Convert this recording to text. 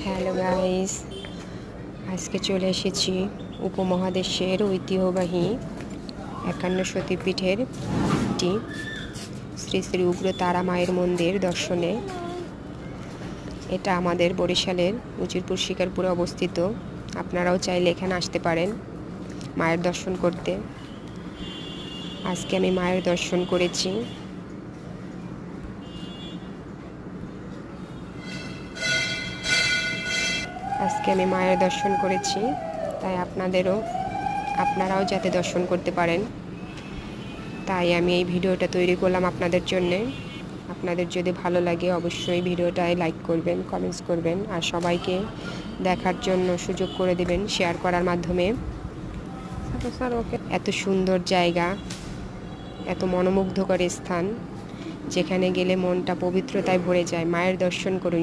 Hello guys, আজকে চলে এসেছি উপমহাদেশের ঐতিহ্যবাহী ৫১ সতীপীঠের একটি শ্রী শ্রী উগ্রতারা মায়ের মন্দির দর্শনে। এটা আমাদের বরিশালের উজিরপুর শিকারপুরে অবস্থিত। আপনারাও চাইলে এখানে আসতে পারেন মায়ের দর্শন করতে। আজকে আমি মায়ের দর্শন করেছি। তাই আপনারাও যাতে দর্শন করতে পারেন, তাই আমি এই ভিডিওটা তৈরি করলাম আপনাদের জন্যে। আপনাদের যদি ভালো লাগে অবশ্যই ভিডিওটায় লাইক করবেন, কমেন্টস করবেন, আর সবাইকে দেখার জন্য সুযোগ করে দেবেন শেয়ার করার মাধ্যমে। এত সুন্দর জায়গা, এত মনোমুগ্ধকর স্থান, যেখানে গেলে মনটা পবিত্রতায় ভরে যায়। মায়ের দর্শন করুন।